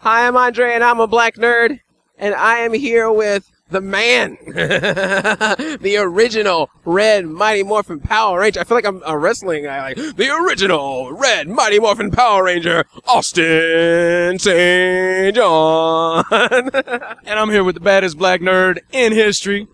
Hi, I'm Andre, and I'm a black nerd, and I am here with the man, the original Red Mighty Morphin Power Ranger. I feel like I'm a wrestling guy, like the original Red Mighty Morphin Power Ranger, Austin St. John. And I'm here with the baddest black nerd in history.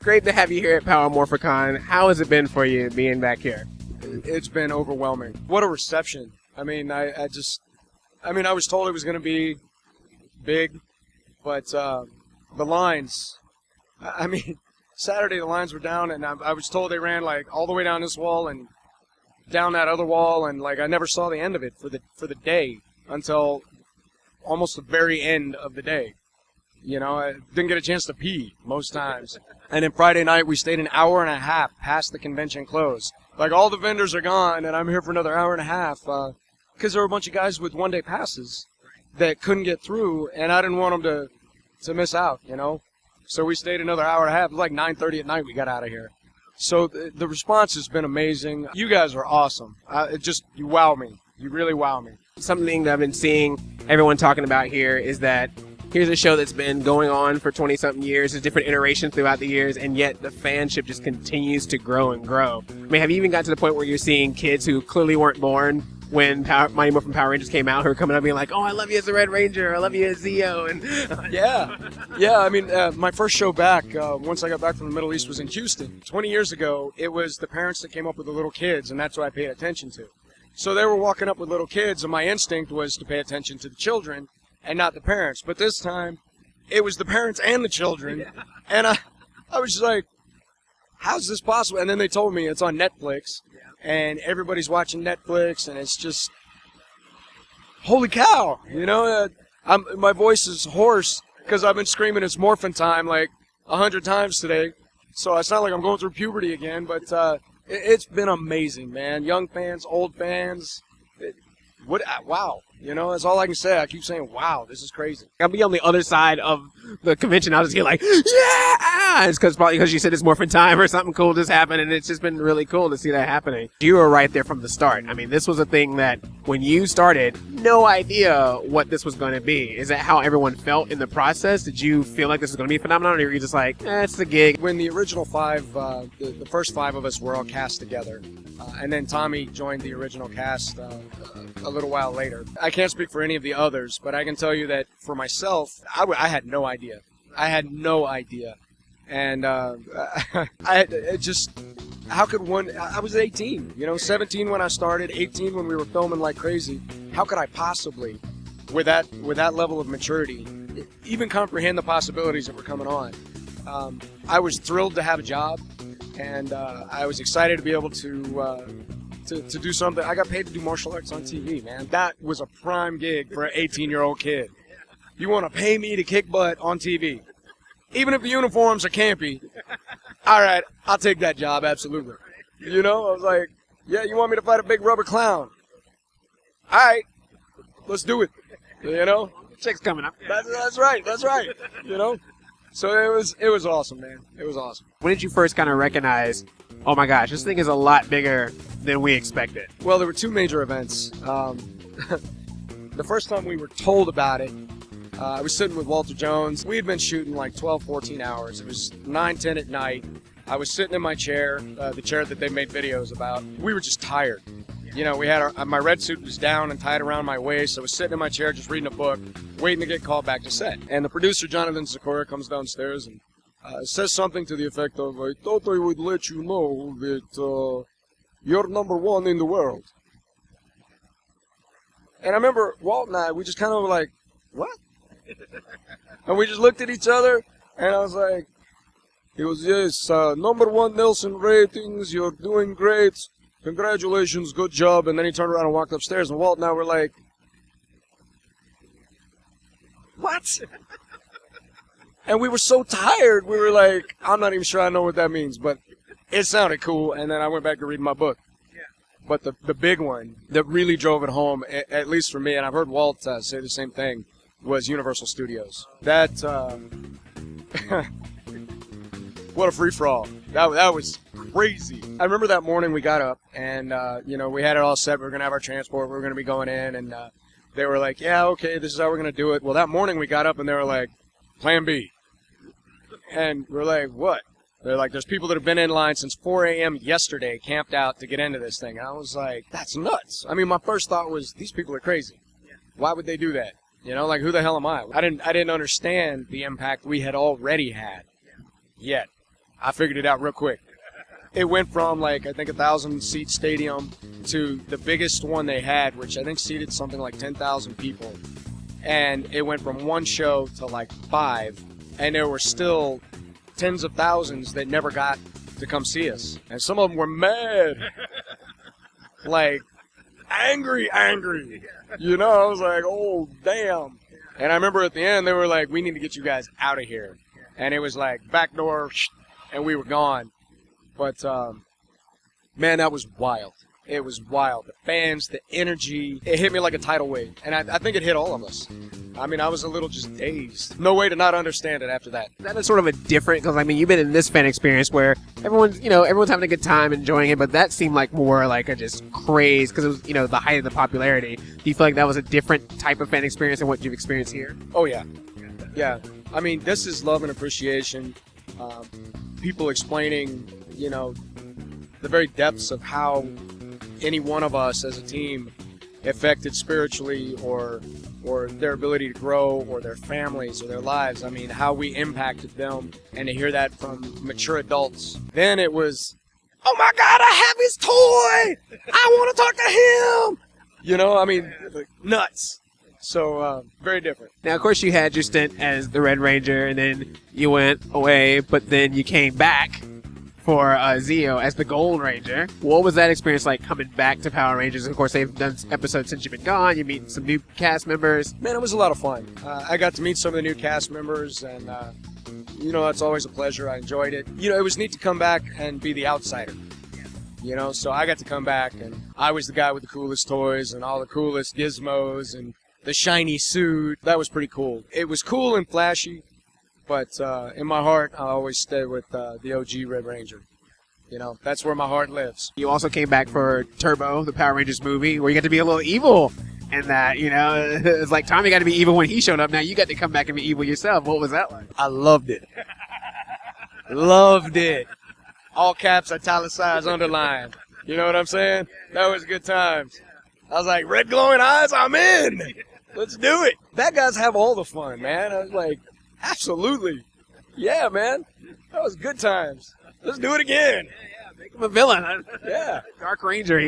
Great to have you here at Power Morphicon. How has it been for you being back here? It's been overwhelming. What a reception. I mean, I was told it was going to be big, but the lines, Saturday the lines were down, and I was told they ran like all the way down this wall and down that other wall, and like I never saw the end of it for the day until almost the very end of the day. You know, I didn't get a chance to pee most times. And then Friday night, we stayed an hour and a half past the convention close. Like, all the vendors are gone, and I'm here for another hour and a half. Because there were a bunch of guys with one-day passes that couldn't get through, and I didn't want them to miss out, you know? So we stayed another hour and a half. It was like 9:30 at night we got out of here. So the response has been amazing. You guys are awesome. You wow me. You really wow me. Something that I've been seeing everyone talking about here is that here's a show that's been going on for 20-something years. There's different iterations throughout the years, and yet the fanship just continues to grow and grow. I mean, have you even got to the point where you're seeing kids who clearly weren't born when Mighty Morphin Power Rangers came out who are coming up being like, oh, I love you as a Red Ranger, I love you as Zeo. And Yeah. I mean, my first show back, once I got back from the Middle East, was in Houston. 20 years ago, it was the parents that came up with the little kids, and that's what I paid attention to. So they were walking up with little kids, and my instinct was to pay attention to the children and not the parents. But this time, it was the parents and the children. Yeah. And I was just like, how's this possible? And then they told me it's on Netflix, and everybody's watching Netflix, and it's just, holy cow, you know? My voice is hoarse because I've been screaming it's morphin' time like 100 times today. So it's not like I'm going through puberty again, but it's been amazing, man. Young fans, old fans. Wow. You know, that's all I can say. I keep saying, wow, this is crazy. I'll be on the other side of the convention. I'll just get like, yeah! It's probably because you said it's Morphin' time or something cool just happened, and it's just been really cool to see that happening. You were right there from the start. I mean, this was a thing that when you started, no idea what this was going to be. Is that how everyone felt in the process? Did you feel like this was going to be a phenomenon, or were you just like, it's a gig? When the original five, the first five of us were all cast together, and then Tommy joined the original cast a little while later. I can't speak for any of the others, but I can tell you that for myself, I had no idea. And how could one, I was 18, 17 when I started, 18 when we were filming like crazy. How could I possibly, with that level of maturity, even comprehend the possibilities that were coming on? I was thrilled to have a job, and I was excited to be able to do something. I got paid to do martial arts on TV, man. That was a prime gig for an 18-year-old kid. You want to pay me to kick butt on TV? Even if the uniforms are campy, all right, I'll take that job, absolutely. I was like, yeah, you want me to fight a big rubber clown? All right, let's do it, Chick's coming up. That's right, So it was awesome, man. It was awesome. When did you first kind of recognize, oh my gosh, this thing is a lot bigger than we expected? Well, there were two major events. The first time we were told about it, I was sitting with Walter Jones. We had been shooting like 12, 14 hours. It was 9, 10 at night. I was sitting in my chair, the chair that they made videos about. We were just tired. We had my red suit was down and tied around my waist. I was sitting in my chair just reading a book, waiting to get called back to set. And the producer, Jonathan Sakura, comes downstairs and says something to the effect of, I thought I would let you know that you're number one in the world. And I remember Walt and I, we just kind of were like, what? And we just looked at each other, and I was like, he goes, yes, number one Nielsen ratings, you're doing great. Congratulations, good job. And then he turned around and walked upstairs, and Walt and I were like, what? And we were so tired, we were like, I'm not even sure I know what that means, but it sounded cool, and then I went back to reading my book. Yeah. But the big one that really drove it home, at least for me, and I've heard Walt say the same thing, was Universal Studios. That, what a free-for-all. That was crazy. I remember that morning we got up and, we had it all set. We were going to have our transport. We were going to be going in. And they were like, yeah, okay, this is how we're going to do it. Well, that morning we got up and they were like, Plan B. And we're like, what? They're like, there's people that have been in line since 4 a.m. yesterday, camped out to get into this thing. And I was like, that's nuts. I mean, my first thought was, these people are crazy. Why would they do that? Like, who the hell am I? I didn't understand the impact we had already had yet. I figured it out real quick. It went from, like, I think 1,000-seat stadium to the biggest one they had, which I think seated something like 10,000 people. And it went from one show to, like, 5. And there were still tens of thousands that never got to come see us. And some of them were mad. Like, angry. I was like, oh, damn. And I remember at the end, they were like, we need to get you guys out of here. And it was like, back door, and we were gone. But, man, that was wild. It was wild. The fans, the energy, it hit me like a tidal wave. And I think it hit all of us. I mean, I was a little just dazed. No way to not understand it after that. That is sort of a different, because I mean, you've been in this fan experience where everyone's having a good time, enjoying it, but that seemed like more like a just craze because it was, the height of the popularity. Do you feel like that was a different type of fan experience than what you've experienced here? Oh, yeah. Yeah. I mean, this is love and appreciation. People explaining, the very depths of how any one of us as a team affected spiritually or their ability to grow or their families or their lives. I mean, how we impacted them, and to hear that from mature adults. Then it was, oh my God, I have his toy! I want to talk to him! Nuts. So, very different. Now, of course, you had your stint as the Red Ranger, and then you went away, but then you came back for Zeo as the Gold Ranger. What was that experience like coming back to Power Rangers? Of course, they've done episodes since you've been gone. You meet some new cast members. Man, it was a lot of fun. I got to meet some of the new cast members, and, that's always a pleasure. I enjoyed it. It was neat to come back and be the outsider. So I got to come back, and I was the guy with the coolest toys and all the coolest gizmos and the shiny suit. That was pretty cool. It was cool and flashy. But in my heart, I always stay with the OG Red Ranger. That's where my heart lives. You also came back for Turbo, the Power Rangers movie, where you got to be a little evil. And that, it's like Tommy got to be evil when he showed up. Now you got to come back and be evil yourself. What was that like? I loved it. Loved it. All caps, italicized, underlined. You know what I'm saying? That was good times. I was like, red glowing eyes, I'm in. Let's do it. Bad guys have all the fun, man. I was like, absolutely. Yeah, man. That was good times. Let's do it again. Yeah, make him a villain. Yeah. Dark Ranger.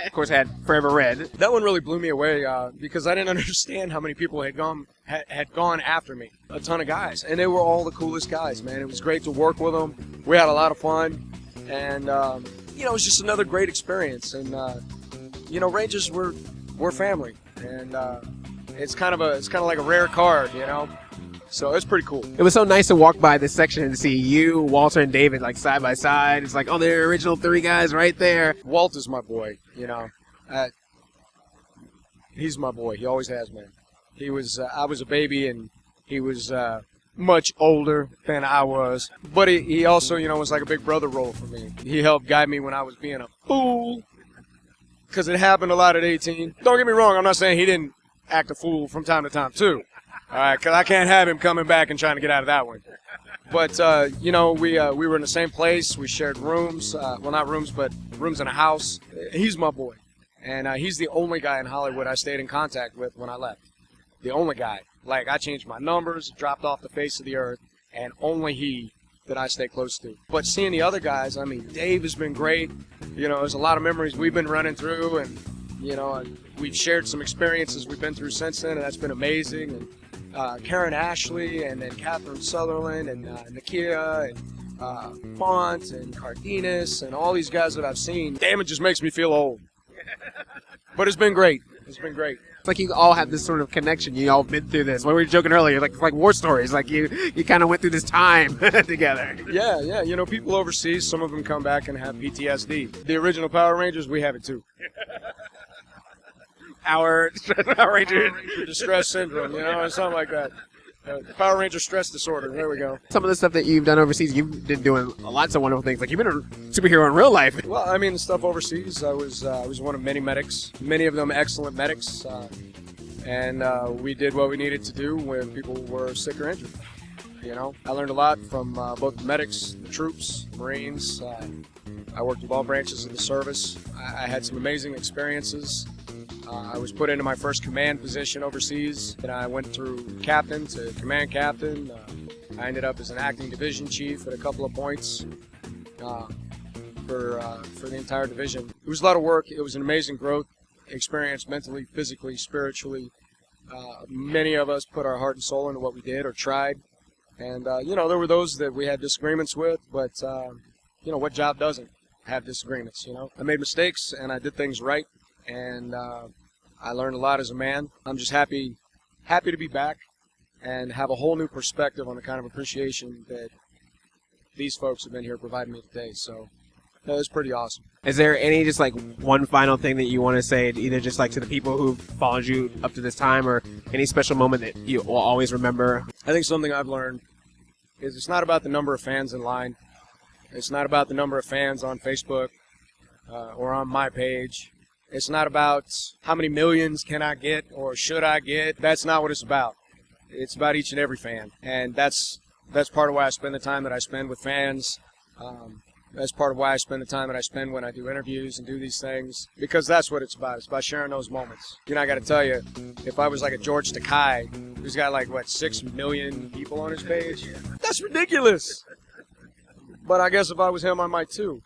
Of course, had Forever Red. That one really blew me away because I didn't understand how many people had gone after me. A ton of guys. And they were all the coolest guys, man. It was great to work with them. We had a lot of fun. And, it was just another great experience. And, Rangers we're family. And, it's kind of like a rare card, So it's pretty cool. It was so nice to walk by this section and see you, Walter, and David like side by side. It's like, oh, they're the original 3 guys right there. Walt is my boy, he's my boy. He always has been. He was. I was a baby, and he was much older than I was. But he also, was like a big brother role for me. He helped guide me when I was being a fool, because it happened a lot at 18. Don't get me wrong. I'm not saying he didn't act a fool from time to time, too. All right, because I can't have him coming back and trying to get out of that one. But, we were in the same place. We shared rooms. Well, not rooms, but rooms in a house. He's my boy. And he's the only guy in Hollywood I stayed in contact with when I left. The only guy. Like, I changed my numbers, dropped off the face of the earth, and only he that I stay close to. But seeing the other guys, I mean, Dave has been great. There's a lot of memories we've been running through, and, we've shared some experiences we've been through since then, and that's been amazing. And Karen Ashley, and then Catherine Sutherland, and Nakia, and Font, and Cardenas, and all these guys that I've seen. Damn, it just makes me feel old. But it's been great. It's been great. It's like you all have this sort of connection. You all been through this. What we were joking earlier, like war stories. Like you kind of went through this time together. Yeah. People overseas, some of them come back and have PTSD. The original Power Rangers, we have it too. Power Ranger distress syndrome, or something like that. Power Ranger stress disorder. There we go. Some of the stuff that you've done overseas, you've been doing lots of wonderful things. Like you've been a superhero in real life. Well, I mean, the stuff overseas, I was one of many medics, many of them excellent medics, and we did what we needed to do when people were sick or injured. You know, I learned a lot from both the medics, the troops, Marines. I worked with all branches of the service. I had some amazing experiences. I was put into my first command position overseas, and I went through captain to command captain. I ended up as an acting division chief at a couple of points for the entire division. It was a lot of work. It was an amazing growth experience, mentally, physically, spiritually. Many of us put our heart and soul into what we did or tried. And, you know, there were those that we had disagreements with, but, you know, what job doesn't have disagreements, you know? I made mistakes, and I did things right, and I learned a lot as a man. I'm just happy to be back and have a whole new perspective on the kind of appreciation that these folks have been here providing me today. So, no, it's pretty awesome. Is there any just like one final thing that you want to say, either just like to the people who followed you up to this time, or any special moment that you will always remember? I think something I've learned is it's not about the number of fans in line. It's not about the number of fans on Facebook or on my page. It's not about how many millions can I get or should I get. That's not what it's about. It's about each and every fan. And that's part of why I spend the time that I spend with fans. That's part of why I spend the time that I spend when I do interviews and do these things, because that's what it's about. It's about sharing those moments. You know, I got to tell you, if I was like a George Takei, who's got like, 6 million people on his page, that's ridiculous. But I guess if I was him, I might too.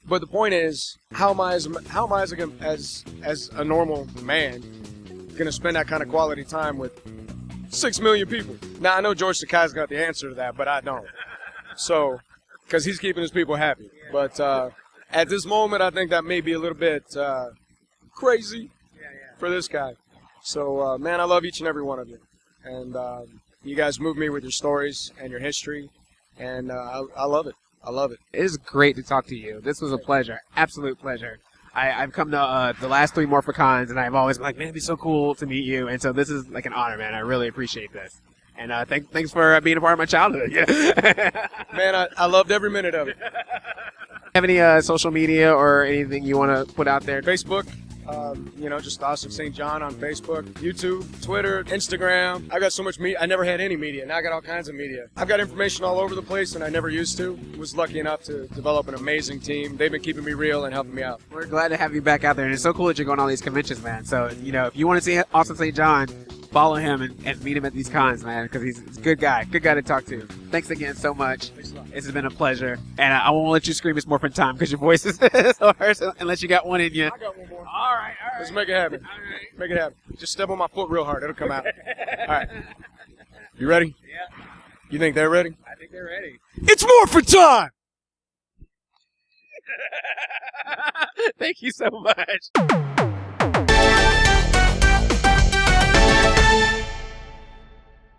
But the point is, how am I as a normal man going to spend that kind of quality time with 6 million people? Now, I know George Takei's got the answer to that, but I don't. So, because he's keeping his people happy. But at this moment, I think that may be a little bit crazy for this guy. So, man, I love each and every one of you. And you guys move me with your stories and your history. And I love it. I love it. It is great to talk to you. This was a pleasure. Absolute pleasure. I've come to the last 3 Morphicons, and I've always been like, man, it'd be so cool to meet you. And so this is like an honor, man. I really appreciate this. And thanks for being a part of my childhood. Man, I loved every minute of it. Have any social media or anything you want to put out there? Facebook, just Austin St. John on Facebook, YouTube, Twitter, Instagram. I got so much media. I never had any media. Now I got all kinds of media. I've got information all over the place, and I never used to. Was lucky enough to develop an amazing team. They've been keeping me real and helping me out. We're glad to have you back out there, and it's so cool that you're going to all these conventions, man. So, you know, if you want to see Austin St. John, follow him and meet him at these cons, man, because he's a good guy to talk to. Thanks again so much. Thanks a lot. This has been a pleasure. And I won't let you scream it's Morphin time because your voice is hoarse unless you got one in you. I got one more. All right. Let's make it happen. All right. Make it happen. Just step on my foot real hard. It'll come out. All right. You ready? Yeah. You think they're ready? I think they're ready. It's Morphin time! Thank you so much.